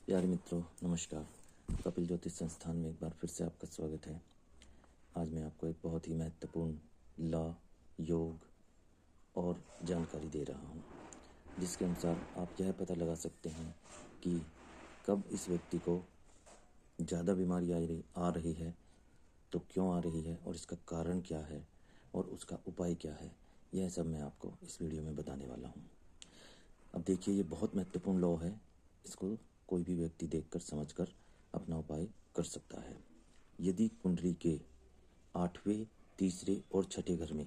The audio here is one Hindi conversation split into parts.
प्यारे मित्रों, नमस्कार। कपिल ज्योतिष संस्थान में एक बार फिर से आपका स्वागत है। आज मैं आपको एक बहुत ही महत्वपूर्ण लॉ, योग और जानकारी दे रहा हूँ, जिसके अनुसार आप यह पता लगा सकते हैं कि कब इस व्यक्ति को ज़्यादा बीमारी आ रही है, तो क्यों आ रही है और इसका कारण क्या है और उसका उपाय क्या है। यह सब मैं आपको इस वीडियो में बताने वाला हूँ। अब देखिए, ये बहुत महत्वपूर्ण लॉ है। इसको कोई भी व्यक्ति देखकर समझकर अपना उपाय कर सकता है। यदि कुंडली के 8वें, तीसरे और छठे घर में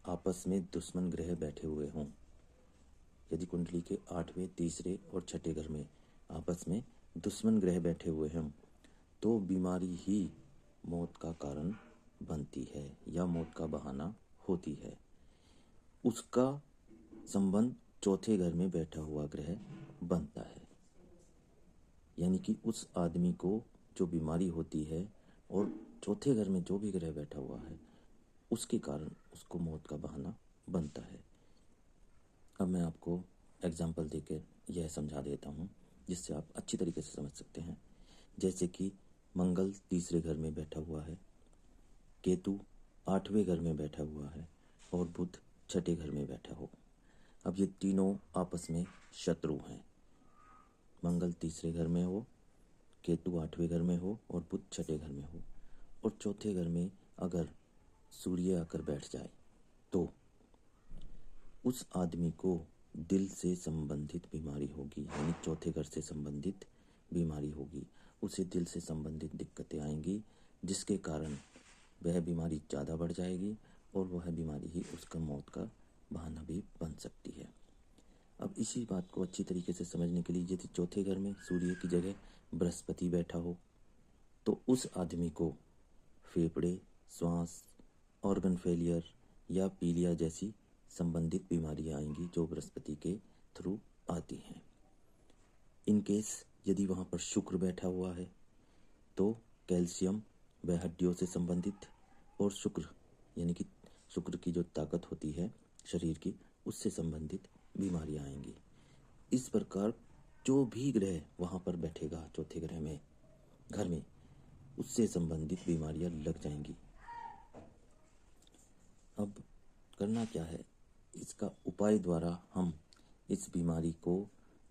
आपस में दुश्मन ग्रह बैठे हुए हों, यदि कुंडली के 8वें, तीसरे और छठे घर में आपस में दुश्मन ग्रह बैठे हुए हों, तो बीमारी ही मौत का कारण बनती है या मौत का बहाना होती है। उसका संबंध चौथे घर में बैठा हुआ ग्रह बनता है। यानी कि उस आदमी को जो बीमारी होती है और चौथे घर में जो भी ग्रह बैठा हुआ है, उसके कारण उसको मौत का बहाना बनता है। अब मैं आपको एग्जाम्पल देकर यह समझा देता हूँ, जिससे आप अच्छी तरीके से समझ सकते हैं। जैसे कि मंगल तीसरे घर में बैठा हुआ है, केतु 8वें घर में बैठा हुआ है और बुध छठे घर में बैठा हो। अब ये तीनों आपस में शत्रु हैं। मंगल तीसरे घर में हो, केतु 8वें घर में हो और बुध छठे घर में हो, और चौथे घर में अगर सूर्य आकर बैठ जाए, तो उस आदमी को दिल से संबंधित बीमारी होगी। यानी चौथे घर से संबंधित बीमारी होगी, उसे दिल से संबंधित दिक्कतें आएंगी, जिसके कारण वह बीमारी ज़्यादा बढ़ जाएगी और वह बीमारी ही उसका मौत का बहाना भी बन सकती है। अब इसी बात को अच्छी तरीके से समझने के लिए, यदि चौथे घर में सूर्य की जगह बृहस्पति बैठा हो, तो उस आदमी को फेफड़े, श्वास, ऑर्गन फेलियर या पीलिया जैसी संबंधित बीमारियां आएंगी, जो बृहस्पति के थ्रू आती हैं। इन केस यदि वहाँ पर शुक्र बैठा हुआ है, तो कैल्शियम व हड्डियों से संबंधित और शुक्र यानी कि शुक्र की जो ताकत होती है शरीर की, उससे संबंधित बीमारियां आएंगी। इस प्रकार जो भी ग्रह वहाँ पर बैठेगा चौथे ग्रह में घर में, उससे संबंधित बीमारियां लग जाएंगी। अब करना क्या है, इसका उपाय द्वारा हम इस बीमारी को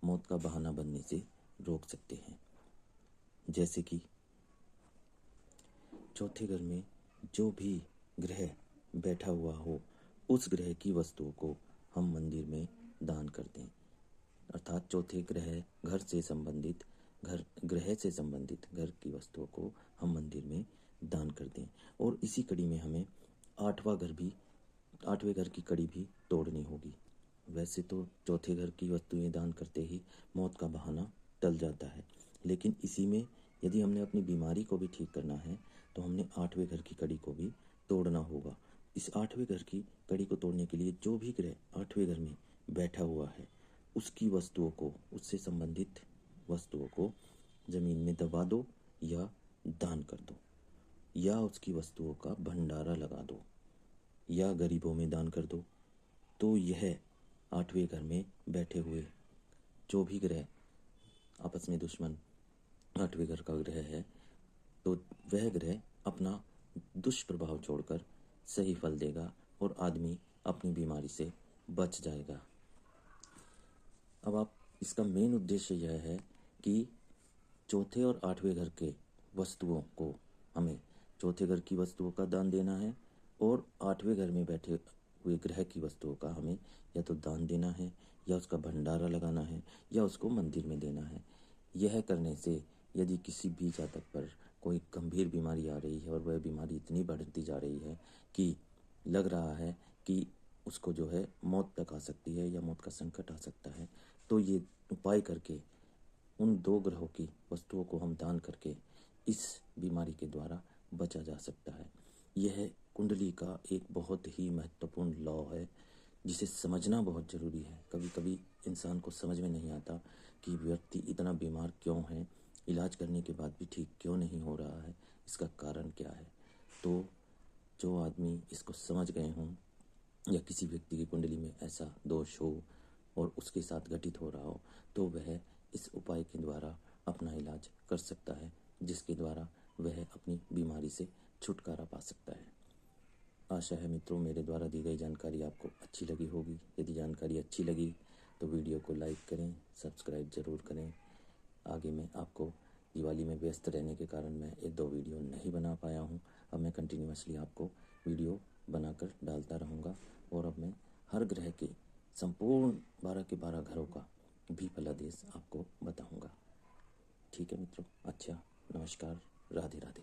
मौत का बहाना बनने से रोक सकते हैं। जैसे कि चौथे घर में जो भी ग्रह बैठा हुआ हो, उस ग्रह की वस्तुओं को हम मंदिर में दान कर दें। अर्थात चौथे घर से संबंधित घर की वस्तुओं को हम मंदिर में दान कर दें। और इसी कड़ी में हमें 8वें घर की कड़ी भी तोड़नी होगी। वैसे तो चौथे घर की वस्तुएं दान करते ही मौत का बहाना टल जाता है, लेकिन इसी में यदि हमने अपनी बीमारी को भी ठीक करना है, तो हमने 8वें घर की कड़ी को भी तोड़ना होगा। इस 8वें घर की कड़ी को तोड़ने के लिए जो भी ग्रह 8वें घर में बैठा हुआ है, उसकी वस्तुओं को, उससे संबंधित वस्तुओं को जमीन में दबा दो या दान कर दो, या उसकी वस्तुओं का भंडारा लगा दो या गरीबों में दान कर दो। तो यह 8वें घर में बैठे हुए जो भी ग्रह आपस में दुश्मन 8वें घर का ग्रह है, तो वह ग्रह अपना दुष्प्रभाव छोड़कर सही फल देगा और आदमी अपनी बीमारी से बच जाएगा। अब आप इसका मेन उद्देश्य यह है कि चौथे और 8वें घर के वस्तुओं को हमें चौथे घर की वस्तुओं का दान देना है, और 8वें घर में बैठे हुए ग्रह की वस्तुओं का हमें या तो दान देना है, या उसका भंडारा लगाना है, या उसको मंदिर में देना है। यह करने से यदि किसी भी जातक पर कोई गंभीर बीमारी आ रही है और वह बीमारी इतनी बढ़ती जा रही है कि लग रहा है कि उसको जो है मौत तक आ सकती है या मौत का संकट आ सकता है, तो ये उपाय करके उन 2 ग्रहों की वस्तुओं को हम दान करके इस बीमारी के द्वारा बचा जा सकता है। यह कुंडली का एक बहुत ही महत्वपूर्ण लॉ है, जिसे समझना बहुत ज़रूरी है। कभी कभी इंसान को समझ में नहीं आता कि व्यक्ति इतना बीमार क्यों है, इलाज करने के बाद भी ठीक क्यों नहीं हो रहा है, इसका कारण क्या है। तो जो आदमी इसको समझ गए हों, या किसी व्यक्ति की कुंडली में ऐसा दोष हो और उसके साथ घटित हो रहा हो, तो वह इस उपाय के द्वारा अपनी अपना इलाज कर सकता है, जिसके द्वारा वह अपनी बीमारी से छुटकारा पा सकता है। आशा है मित्रों मेरे द्वारा दी गई जानकारी आपको अच्छी लगी होगी। यदि जानकारी अच्छी लगी तो वीडियो को लाइक करें, सब्सक्राइब ज़रूर करें। आगे मैं आपको दिवाली में व्यस्त रहने के कारण मैं 1-2 वीडियो नहीं बना पाया हूँ। अब मैं कंटिन्यूअसली आपको वीडियो बनाकर डालता रहूँगा और अब मैं हर ग्रह के संपूर्ण 12 के 12 घरों का भी फलादेश आपको बताऊँगा। ठीक है मित्रों, अच्छा, नमस्कार, राधे राधे।